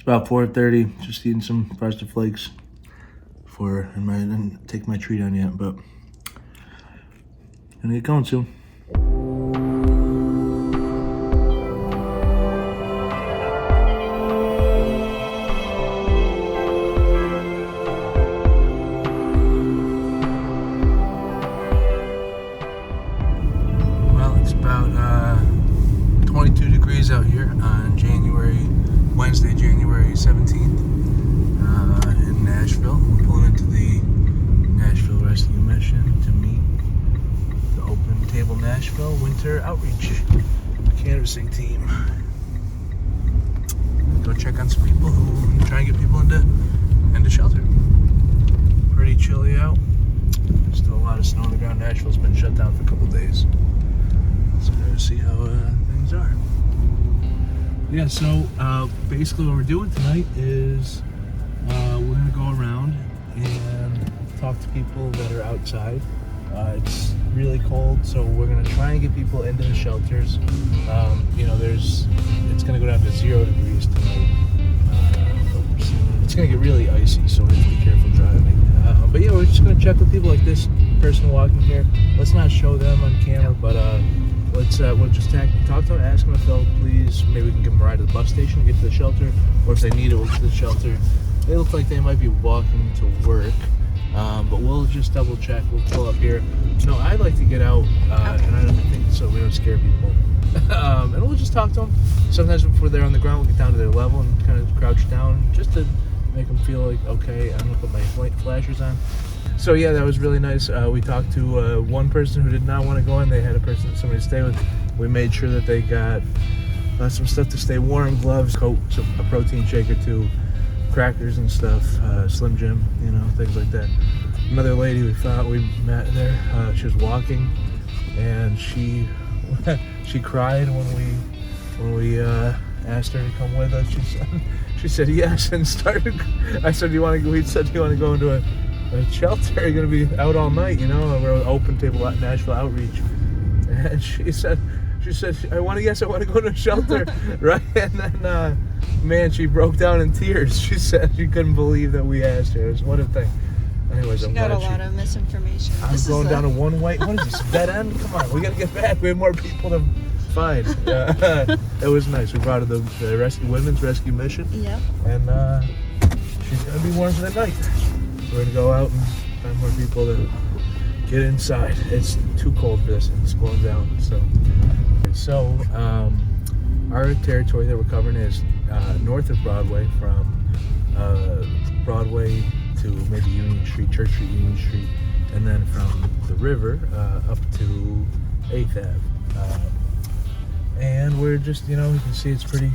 It's about 4:30. Just eating some Frosted Flakes before I didn't take my treat on yet, but gonna get going soon. Well, it's about 22 degrees out here on Wednesday, January 17th in Nashville. We're pulling into the Nashville Rescue Mission to meet the Open Table Nashville Winter Outreach canvassing team. Go check on some people who try and get people into shelter. Pretty chilly out. Still a lot of snow on the ground. Nashville's been shut down for a couple days. So we're gonna see how things are. Yeah, so basically what we're doing tonight is we're going to go around and talk to people that are outside. It's really cold, so we're going to try and get people into the shelters. It's going to go down to 0 degrees tonight. It's going to get really icy, so we have to be careful driving. But yeah, we're just going to check with people like this person walking here. Let's not show them on camera, but we'll just talk to them, ask them if they'll please, maybe we can give them a ride to the bus station to get to the shelter, or if they need it, we'll get to the shelter. They look like they might be walking to work, but we'll just double check. We'll pull up here. No, I'd like to get out, and I don't think so we don't scare people. And we'll just talk to them. Sometimes before they're on the ground, we'll get down to their level and kind of crouch down just to make them feel like, okay, I'm going to put my flashers on. So yeah, that was really nice. We talked to one person who did not want to go in. They had somebody to stay with. We made sure that they got some stuff to stay warm, gloves, coat, a protein shake or two, crackers and stuff, Slim Jim, things like that. Another lady we met there, she was walking, and she cried when we asked her to come with us. She said yes and started. I said, we said, do you want to go into a shelter? You're gonna be out all night, we're Open Table Nashville Outreach. And she said, I want to go to a shelter, right? And then, man, she broke down in tears. She said she couldn't believe that we asked her. What a thing. Anyways, she got a lot of misinformation. I'm going down a one-way. What is this, dead end? Come on, we gotta get back. We have more people to find. It was nice. We brought her the Women's Rescue Mission. Yep. And she's gonna be warm for the night. We're going to go out and find more people to get inside. It's too cold for this, and it's going down. So our territory that we're covering is north of Broadway, from Broadway to maybe Union Street, Church Street, Union Street, and then from the river up to 8th Ave. And we're just, you can see it's pretty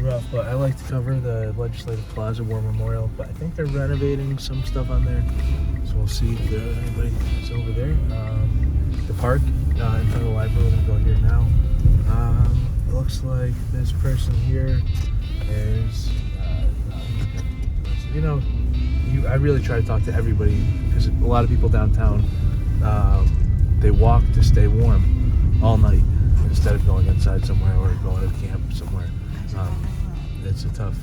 rough, but I like to cover the Legislative Plaza War Memorial, but I think they're renovating some stuff on there, so we'll see if anybody is over there. The park in front of the library, we're going to go here now. It looks like this person here is, I really try to talk to everybody, because a lot of people downtown, they walk to stay warm all night instead of going inside somewhere or going to camp somewhere. It's a tough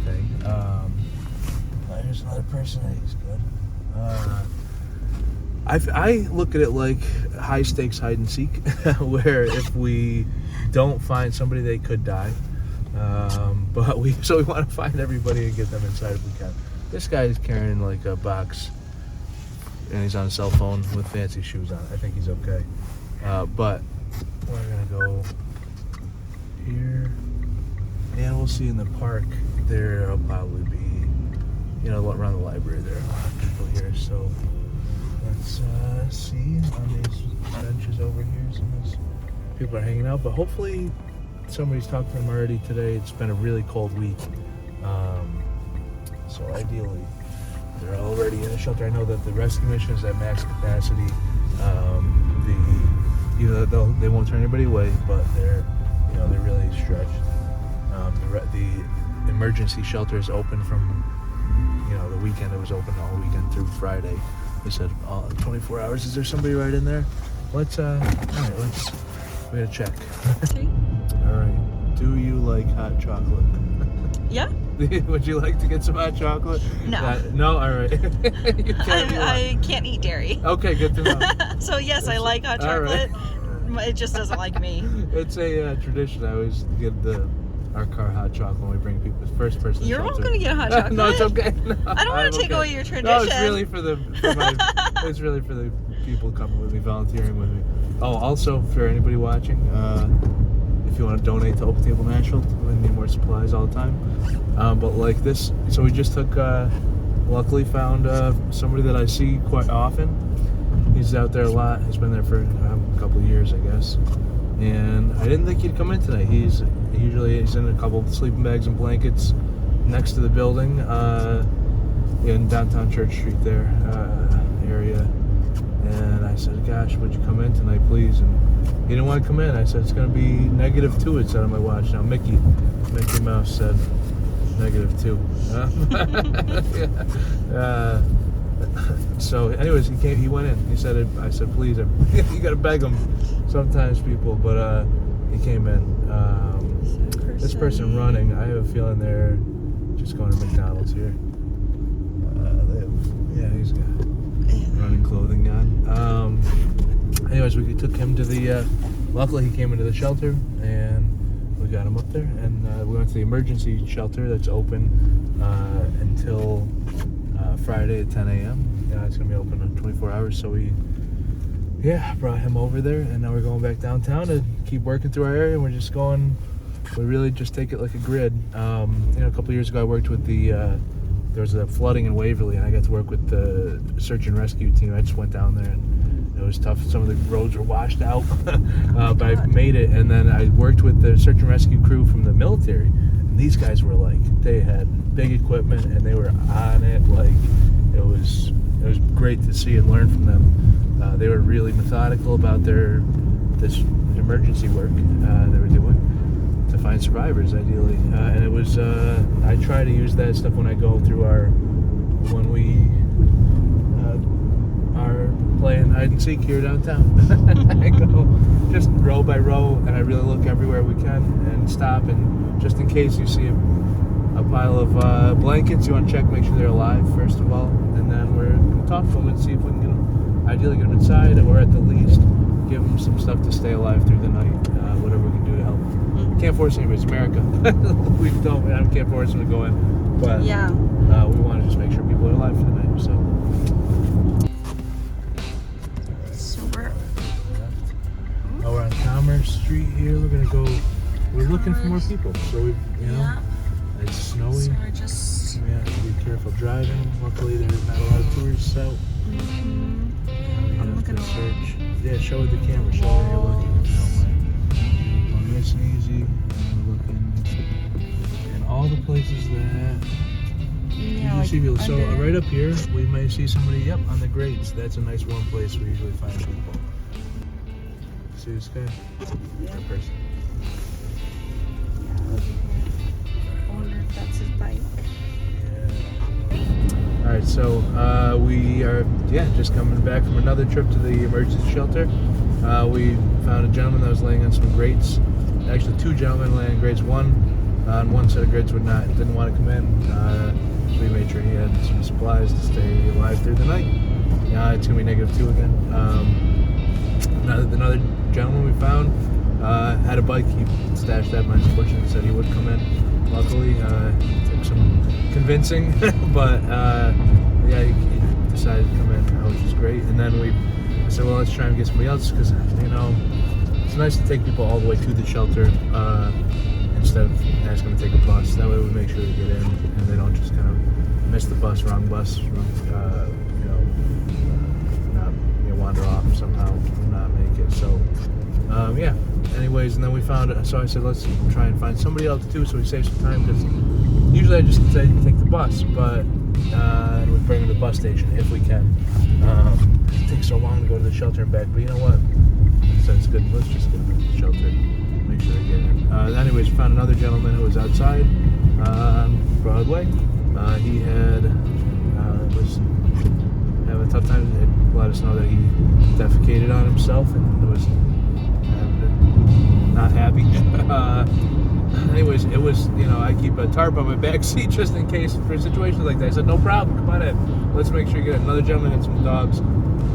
thing. Here's another person. He's good. I look at it like high stakes hide and seek, where if we don't find somebody, they could die. But we want to find everybody and get them inside if we can. This guy is carrying like a box, and he's on a cell phone with fancy shoes on. I think he's okay. But we're gonna go here. And we'll see in the park, there'll probably be, around the library, there are a lot of people here. So let's see on these benches over here. Some of these people are hanging out, but hopefully somebody's talked to them already today. It's been a really cold week. So ideally, they're already in a shelter. I know that the rescue mission is at max capacity. They won't turn anybody away, but they're really stretched. The emergency shelter is open from, the weekend. It was open all weekend through Friday. They said 24 hours. Is there somebody right in there? We gotta check. All right. Do you like hot chocolate? Yeah. Would you like to get some hot chocolate? No. No? All right. You can't I can't eat dairy. Okay, good to know. So yes, I like hot chocolate. It just doesn't like me. It's a tradition. I always get our car hot chocolate when we bring people. First person. You're welcome to get hot chocolate. No, it's okay. No, I don't want to take away your tradition. No, it's really it's really for the people coming with me, volunteering with me. Oh, also for anybody watching, if you want to donate to Open Table Nashville, we need more supplies all the time. But like this, so we just took. Luckily, found somebody that I see quite often. He's out there a lot. He's been there for a couple of years, I guess. And I didn't think he'd come in tonight. He's in a couple of sleeping bags and blankets next to the building in downtown Church Street there area. And I said, gosh, would you come in tonight, please? And he didn't want to come in. I said, it's going to be -2, it said on my watch. Now, Mickey Mouse said -2. Yeah. So anyways, he went in. He said, I said, please, you got to beg him sometimes, people. But he came in. This person running, I have a feeling they're just going to McDonald's here. Yeah, he's got running clothing on. Anyways, we took him to the, luckily he came into the shelter, and we got him up there, and we went to the emergency shelter that's open until Friday at 10 a.m. It's going to be open in 24 hours, so we brought him over there, and now we're going back downtown to keep working through our area, and we really just take it like a grid. A couple of years ago I worked with there was a flooding in Waverly, and I got to work with the search and rescue team. I just went down there, and it was tough. Some of the roads were washed out, but I made it. And then I worked with the search and rescue crew from the military, and these guys were they had big equipment, and they were on it. It was great to see and learn from them. They were really methodical about this emergency work they were doing to find survivors, ideally. And it was, I try to use that stuff when I go through when we are playing hide and seek here downtown. I go just row by row, and I really look everywhere we can and stop, and just in case you see a pile of blankets, you want to check, make sure they're alive, first of all, and then we're going to talk to them and see if we can ideally get them inside, or at the least give them some stuff to stay alive through the night, whatever we can do to help. Can't force anybody. It's America. I can't force them to go in, but we want to just make sure people are alive for the night. So we're on Commerce Street here. We're looking for more people. So it's snowy. So we're just we have to be careful driving. Luckily, there's not a lot of tourists out. I'm looking to search. Yeah, show it the camera. Show where you're looking. Nice and easy. We're looking in all the places that you see people. So right up here, we may see somebody. Yep, on the grates. That's a nice warm place we usually find people. See this guy? Yeah. That person. I wonder if that's his bike. Yeah. All right, so we are just coming back from another trip to the emergency shelter. We found a gentleman that was laying on some grates. Actually, two gentlemen laying on grates. One on one set of grates didn't want to come in. We made sure he had some supplies to stay alive through the night. It's gonna be -2 again. Another gentleman we found had a bike. He stashed that nice bush and said he would come in. Luckily, it took some convincing, but he decided to come in, which is great. And then I said, well, let's try and get somebody else, because it's nice to take people all the way to the shelter instead of asking them to take a bus. That way we make sure they get in and they don't just kind of miss the bus, wrong bus, wander off somehow and not make it. So anyways, and then we found it. So I said, let's try and find somebody else too, so we save some time, because usually I just say take the bus, but and we bring them to the bus station if we can. It takes so long to go to the shelter and back, but you know what? So it's good. Let's just get them to the shelter, make sure they get in. Anyways, we found another gentleman who was outside on Broadway. He was having a tough time. It let us know that he defecated on himself and was not happy. anyways, it was, I keep a tarp on my back seat just in case for situations like that. I said, no problem, come on in. Let's make sure you get it. Another gentleman had some dogs,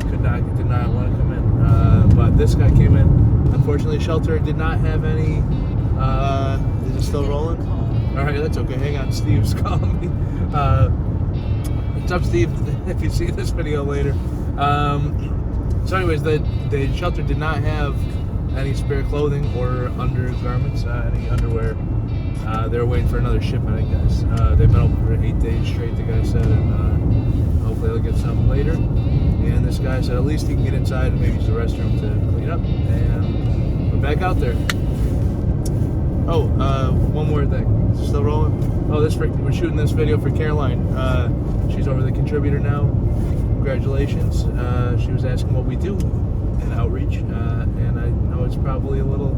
did not want to come in. But this guy came in. Unfortunately, shelter did not have any. Is it still rolling? All right, that's okay. Hang on, Steve's calling me. What's up, Steve? If you see this video later. So anyways, the shelter did not have any spare clothing or undergarments, any underwear. They were waiting for another shipment, I guess. They've been open for 8 days straight, the guy said, and hopefully they'll get some later. And this guy said at least he can get inside and maybe use the restroom to clean up. And we're back out there. Oh, one more thing. Is it still rolling? Oh, we're shooting this video for Caroline. She's over the contributor now. Congratulations. She was asking what we do in outreach, and I know it's probably a little,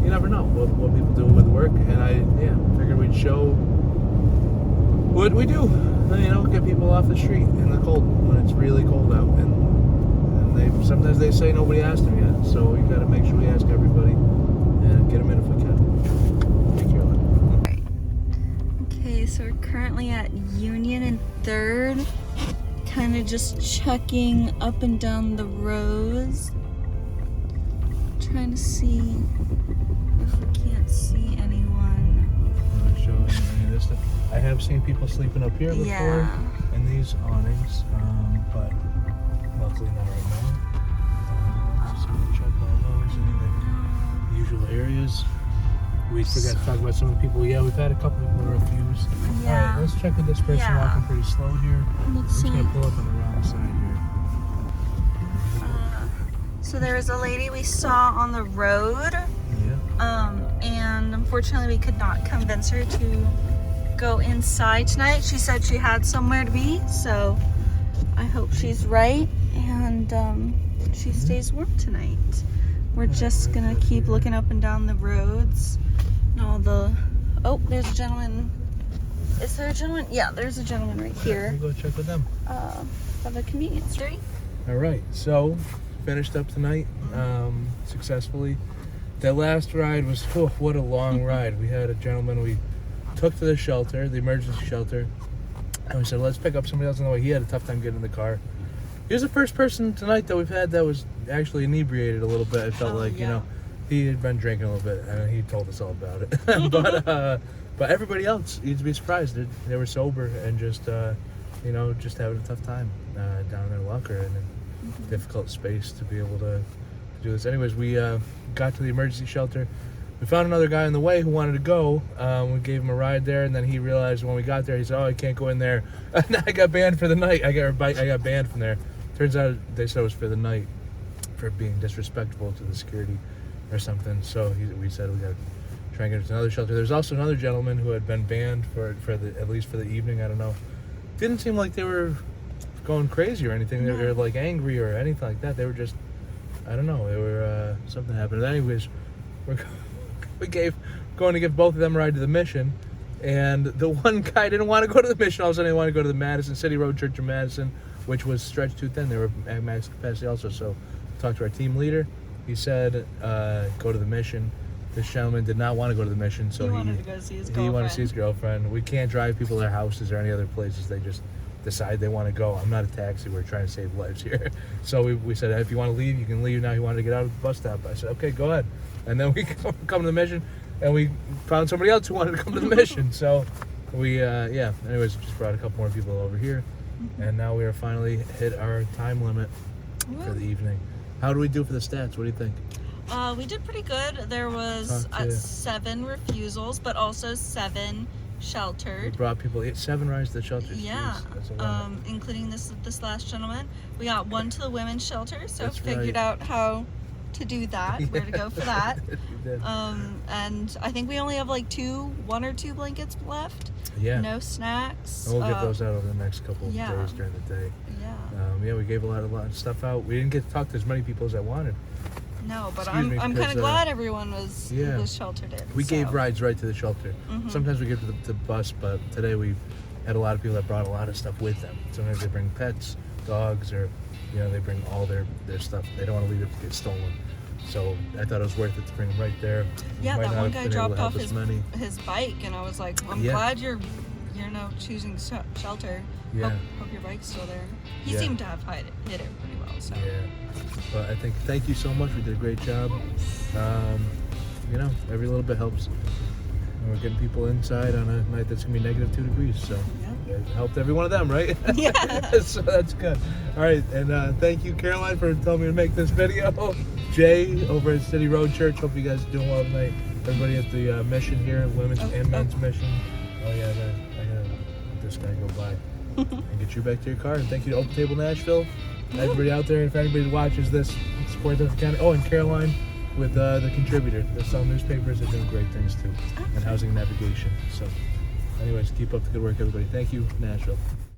you never know what people do with work, and I figured we'd show what we do. Get people off the street in the cold when it's really cold out, and sometimes they say nobody asked them yet, so we got to make sure we ask everybody and get them in if we can. Thank you. Okay, so we're currently at Union and 3rd. Kind of just checking up and down the rows, trying to see if we can't see anyone. I'm not showing any of this stuff. I have seen people sleeping up here before in these awnings, but luckily not right now. So we'll check all those in the usual areas. We forgot to talk about some of the people. Yeah, we've had a couple people refuse. Yeah. All right, let's check with this person walking pretty slow here. Let's see. I'm just going to pull up on the wrong side here. So there was a lady we saw on the road. Yeah. And unfortunately we could not convince her to go inside tonight. She said she had somewhere to be, so I hope she's right and she stays warm tonight. We're just gonna keep looking up and down the roads and all the. Oh, there's a gentleman. Is there a gentleman? Yeah, there's a gentleman right here. We'll go check with them. By the convenience store. All right, so finished up tonight successfully. That last ride was, what a long ride. We had a gentleman we took to the shelter, the emergency shelter, and we said, let's pick up somebody else on the way. He had a tough time getting in the car. He was the first person tonight that we've had that was actually inebriated a little bit. It felt like, he had been drinking a little bit, and he told us all about it. But everybody else, you'd be surprised. They were sober and just, just having a tough time down in their locker and in a difficult space to be able to do this. Anyways, we got to the emergency shelter. We found another guy on the way who wanted to go. We gave him a ride there, and then he realized when we got there, he said, I can't go in there. And I got banned for the night. I got banned from there. Turns out they said it was for the night for being disrespectful to the security or something. So we said we got to try and get to another shelter. There's also another gentleman who had been banned for at least for the evening. I don't know. Didn't seem like they were going crazy or anything. They were like angry or anything like that. They were just, I don't know. They were something happened. Anyways, going to give both of them a ride to the mission, and the one guy didn't want to go to the mission. All of a sudden, he wanted to go to the Madison City Road Church of Madison, which was stretched too thin. They were at max capacity also. So, talked to our team leader. He said, "Go to the mission." This gentleman did not want to go to the mission, so he wanted to go see his girlfriend. He wanted to see his girlfriend. We can't drive people to their houses or any other places. They just decide they want to go. I'm not a taxi. We're trying to save lives here. So we said, if you want to leave, you can leave now. He wanted to get out of the bus stop. I said, okay, go ahead. And then we come to the mission, and we found somebody else who wanted to come to the mission. So we, anyways, just brought a couple more people over here. And now we are finally hit our time limit for the evening. How do we do for the stats? What do you think? We did pretty good. There was 7 refusals, but also 7 sheltered. We brought people 7 rides to the shelters. Yeah, that's a lot. including this last gentleman. We got 1 to the women's shelter, so that's figured out how to do that, where to go for that. You did. And I think we only have like 1 or 2 blankets left. Yeah. No snacks. And we'll get those out over the next couple of days during the day. Yeah. We gave a lot of stuff out. We didn't get to talk to as many people as I wanted. No, but I'm kind of glad everyone was sheltered in. We gave rides right to the shelter. Sometimes we give to the bus, but today we had a lot of people that brought a lot of stuff with them. Sometimes they bring pets, dogs, or they bring all their stuff. They don't want to leave it to get stolen. So I thought it was worth it to bring him right there. Yeah, Might that not one have guy been able to dropped help off us many. his bike, and I was like, I'm Yeah. glad you're choosing shelter. Yeah. Hope your bike's still there. He Yeah. seemed to have hit it pretty well. So. Yeah. But I think thank you so much. We did a great job. Every little bit helps. And we're getting people inside on a night that's gonna be -2 degrees. So it helped every one of them, right? Yeah. So that's good. All right, and thank you, Caroline, for telling me to make this video. Jay over at City Road Church. Hope you guys are doing well tonight. Everybody at the mission here, women's and men's mission. Oh yeah, I gotta let this guy go by and get you back to your car. And thank you to Open Table Nashville. Everybody out there, if anybody watches this, support the county. Oh, and Caroline with the contributor. The Sun newspapers are doing great things too, and housing navigation. So, anyways, keep up the good work, everybody. Thank you, Nashville.